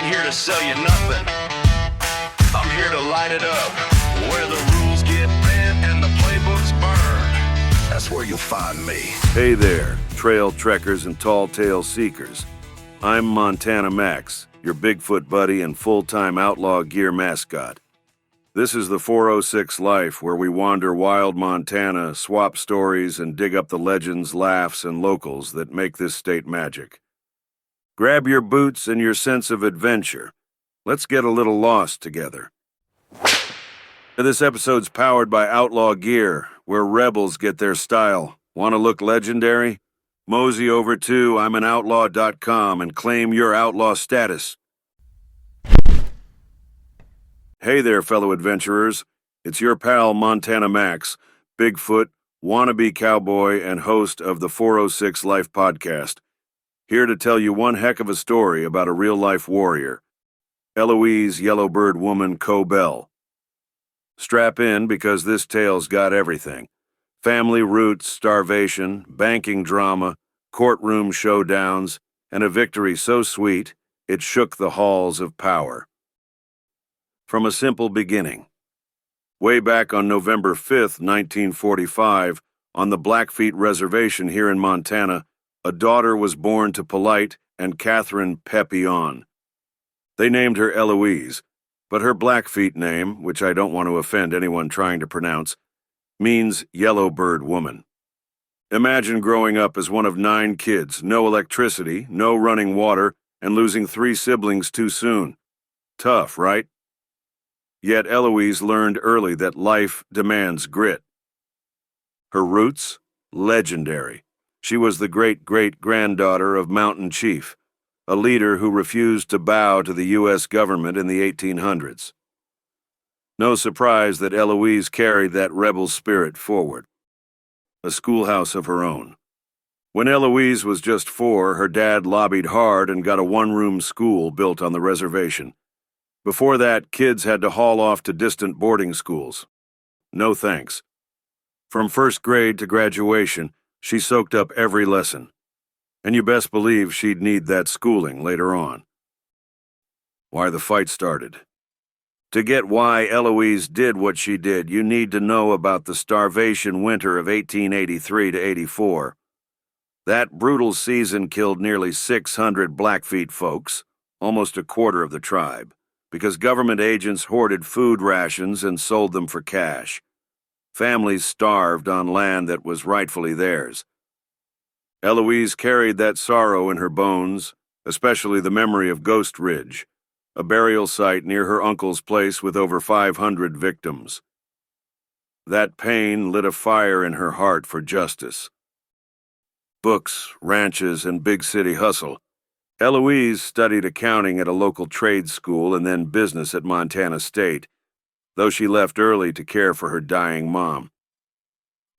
ain't here to sell you nothing. I'm here to light it up. Where the rules get bent and the playbooks burn. That's where you'll find me. Hey there, trail trekkers and tall tale seekers. I'm Montana Max, your Bigfoot buddy and full-time outlaw gear mascot. This is the 406 Life, where we wander wild Montana, swap stories, and dig up the legends, laughs, and locals that make this state magic. Grab your boots and your sense of adventure. Let's get a little lost together. This episode's powered by Outlaw Gear, where rebels get their style. Want to look legendary? Mosey over to I'mAnOutlaw.com and claim your outlaw status. Hey there, fellow adventurers. It's your pal Montana Max, Bigfoot, wannabe cowboy, and host of the 406 Life podcast. Here to tell you one heck of a story about a real-life warrior, Elouise Yellowbird woman Cobell. Strap in because this tale's got everything. Family roots, starvation, banking drama, courtroom showdowns, and a victory so sweet it shook the halls of power. From a simple beginning. Way back on November 5th, 1945, on the Blackfeet Reservation here in Montana, a daughter was born to Polite and Catherine Papillon. They named her Elouise, but her Blackfeet name, which I don't want to offend anyone trying to pronounce, means Yellowbird woman. Imagine growing up as one of 9 kids, no electricity, no running water, and losing 3 siblings too soon. Tough, right? Yet Elouise learned early that life demands grit. Her roots? Legendary. She was the great-great-granddaughter of Mountain Chief, a leader who refused to bow to the U.S. government in the 1800s. No surprise that Elouise carried that rebel spirit forward. A schoolhouse of her own. When Elouise was just 4, her dad lobbied hard and got a one-room school built on the reservation. Before that, kids had to haul off to distant boarding schools. No thanks. From first grade to graduation, she soaked up every lesson. And you best believe she'd need that schooling later on. Why the fight started. To get why Elouise did what she did, you need to know about the starvation winter of 1883 to 84. That brutal season killed nearly 600 Blackfeet folks, almost a quarter of the tribe, because government agents hoarded food rations and sold them for cash. Families starved on land that was rightfully theirs. Elouise carried that sorrow in her bones, especially the memory of Ghost Ridge, a burial site near her uncle's place with over 500 victims. That pain lit a fire in her heart for justice. Books, ranches, and big city hustle. Elouise studied accounting at a local trade school and then business at Montana State, though she left early to care for her dying mom.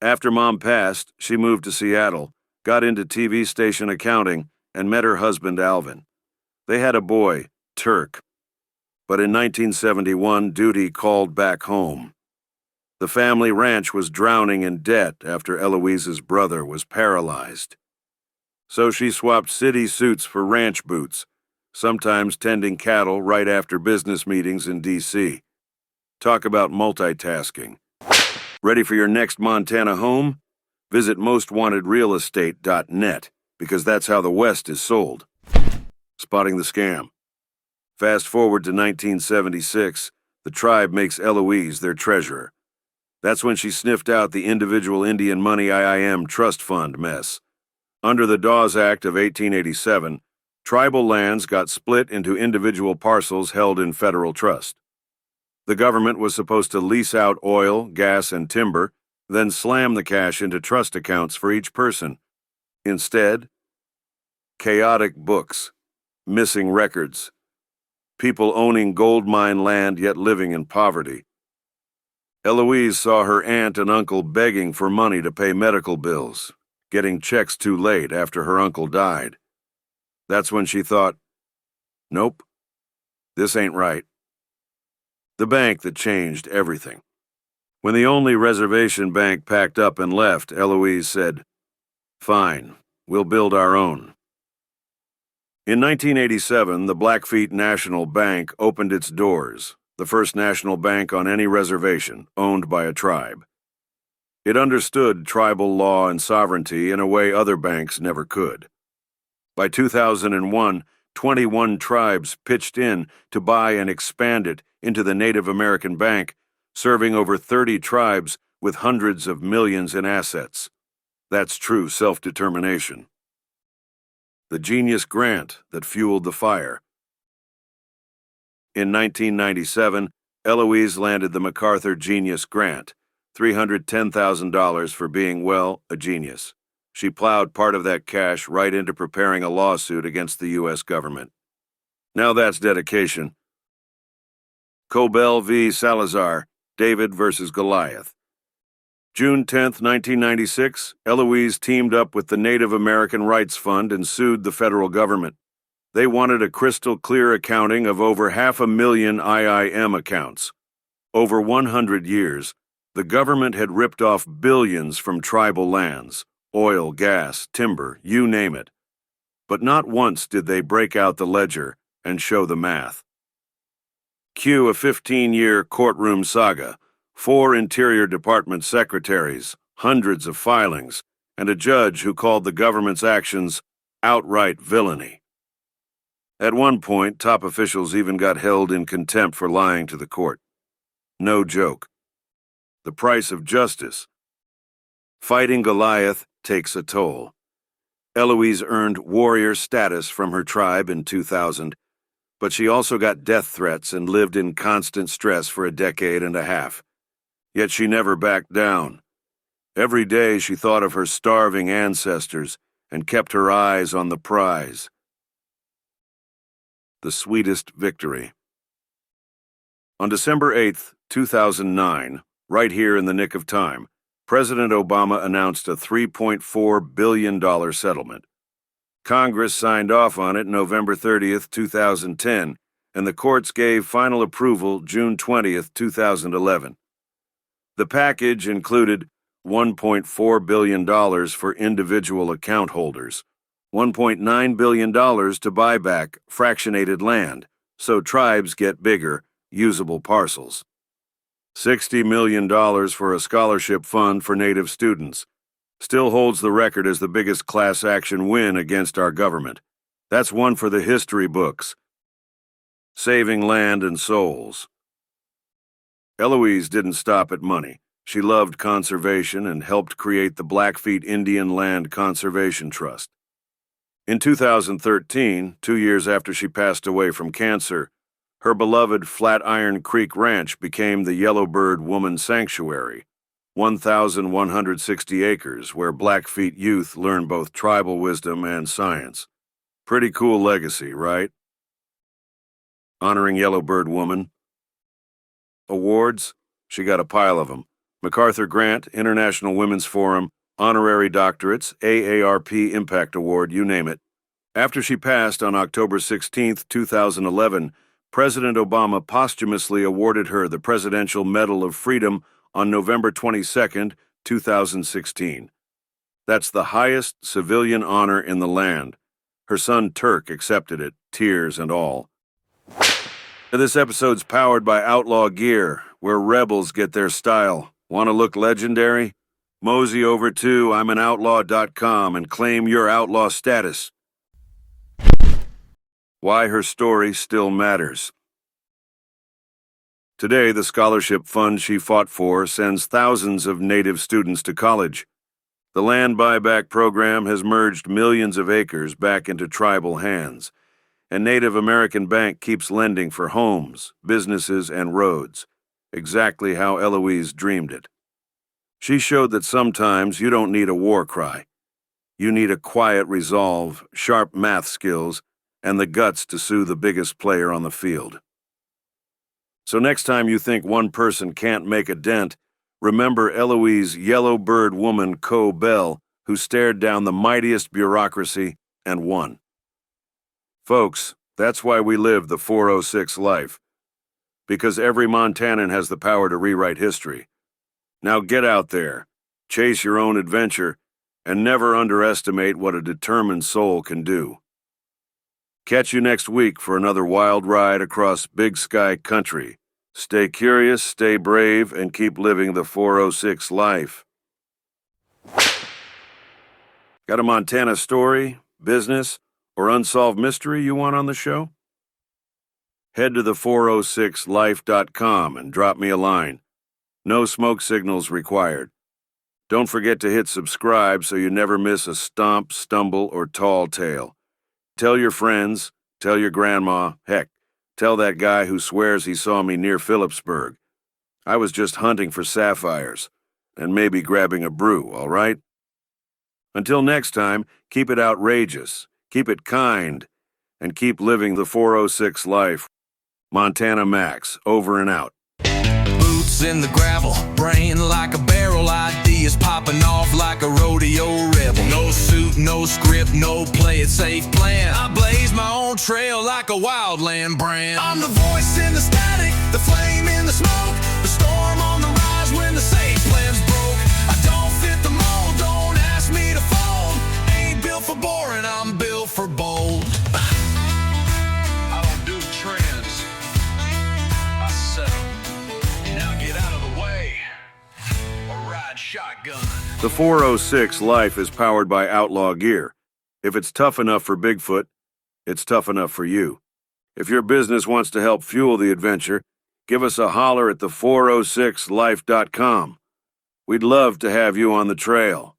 After Mom passed, she moved to Seattle, got into TV station accounting, and met her husband Alvin. They had a boy, Turk. But in 1971, duty called back home. The family ranch was drowning in debt after Elouise's brother was paralyzed. So she swapped city suits for ranch boots, sometimes tending cattle right after business meetings in D.C. Talk about multitasking. Ready for your next Montana home? Visit mostwantedrealestate.net, because that's how the West is sold. Spotting the scam. Fast forward to 1976, the tribe makes Elouise their treasurer. That's when she sniffed out the individual Indian money IIM trust fund mess. Under the Dawes Act of 1887, tribal lands got split into individual parcels held in federal trust. The government was supposed to lease out oil, gas, and timber, then slam the cash into trust accounts for each person. Instead, chaotic books, missing records, people owning gold mine land yet living in poverty. Elouise saw her aunt and uncle begging for money to pay medical bills, getting checks too late after her uncle died. That's when she thought, nope, this ain't right. The bank that changed everything. When the only reservation bank packed up and left, Elouise said, "Fine, we'll build our own." In 1987, the Blackfeet National Bank opened its doors, the first national bank on any reservation, owned by a tribe. It understood tribal law and sovereignty in a way other banks never could. By 2001, 21 tribes pitched in to buy and expand it into the Native American Bank, serving over 30 tribes with hundreds of millions in assets. That's true self-determination. The genius grant that fueled the fire. In 1997, Elouise landed the MacArthur Genius Grant, $310,000 for being, well, a genius. She plowed part of that cash right into preparing a lawsuit against the U.S. government. Now that's dedication. Cobell v. Salazar, David versus Goliath. June 10, 1996, Elouise teamed up with the Native American Rights Fund and sued the federal government. They wanted a crystal-clear accounting of over 500,000 IIM accounts. Over 100 years, the government had ripped off billions from tribal lands, oil, gas, timber, you name it. But not once did they break out the ledger and show the math. Cue a 15-year courtroom saga, 4 Interior Department secretaries, hundreds of filings, and a judge who called the government's actions outright villainy. At one point, top officials even got held in contempt for lying to the court. No joke. The price of justice. Fighting Goliath takes a toll. Elouise earned warrior status from her tribe in 2000, but she also got death threats and lived in constant stress for a decade and a half. Yet she never backed down. Every day she thought of her starving ancestors and kept her eyes on the prize. The sweetest victory. On December 8, 2009, right here in the nick of time, President Obama announced a $3.4 billion settlement. Congress signed off on it November 30, 2010, and the courts gave final approval June 20, 2011. The package included $1.4 billion for individual account holders, $1.9 billion to buy back fractionated land, so tribes get bigger, usable parcels. $60 million for a scholarship fund for Native students. Still holds the record as the biggest class action win against our government. That's one for the history books. Saving land and souls. Elouise didn't stop at money. She loved conservation and helped create the Blackfeet Indian Land Conservation Trust. In 2013, 2 years after she passed away from cancer, her beloved Flatiron Creek Ranch became the Yellowbird Woman Sanctuary, 1,160 acres where Blackfeet youth learn both tribal wisdom and science. Pretty cool legacy, right? Honoring Yellowbird Woman. Awards? She got a pile of them. MacArthur Grant, International Women's Forum, honorary doctorates, AARP Impact Award, you name it. After she passed on October 16, 2011, President Obama posthumously awarded her the Presidential Medal of Freedom on November 22, 2016. That's the highest civilian honor in the land. Her son Turk accepted it, tears and all. This episode's powered by Outlaw Gear, where rebels get their style. Want to look legendary? Mosey over to I'mAnOutlaw.com and claim your outlaw status. Why her story still matters. Today, the scholarship fund she fought for sends thousands of Native students to college. The land buyback program has merged millions of acres back into tribal hands, and Native American Bank keeps lending for homes, businesses, and roads, exactly how Elouise dreamed it. She showed that sometimes you don't need a war cry. You need a quiet resolve, sharp math skills, and the guts to sue the biggest player on the field. So next time you think one person can't make a dent, remember Elouise Yellowbird woman Cobell, who stared down the mightiest bureaucracy and won. Folks, that's why we live the 406 life. Because every Montanan has the power to rewrite history. Now get out there, chase your own adventure, and never underestimate what a determined soul can do. Catch you next week for another wild ride across Big Sky Country. Stay curious, stay brave, and keep living the 406 life. Got a Montana story, business, or unsolved mystery you want on the show? Head to the406life.com and drop me a line. No smoke signals required. Don't forget to hit subscribe so you never miss a stomp, stumble, or tall tale. Tell your friends, tell your grandma, heck, tell that guy who swears he saw me near Phillipsburg. I was just hunting for sapphires, and maybe grabbing a brew, all right? Until next time, keep it outrageous, keep it kind, and keep living the 406 life. Montana Max, over and out. Boots in the gravel, brain like a barrel, ideas popping off like a rodeo rebel. No suit, no script, no play it safe plan. I blaze my own trail like a wildland brand. I'm the voice in the static, the flame in the smoke, the storm on the rise when the safe plan's broke. I don't fit the mold, don't ask me to fold. Ain't built for boring, I'm built for bold. I don't do trends, I set 'em. Now get out of the way, or ride shotgun. The 406 Life is powered by Outlaw Gear. If it's tough enough for Bigfoot, it's tough enough for you. If your business wants to help fuel the adventure, give us a holler at the406life.com. We'd love to have you on the trail.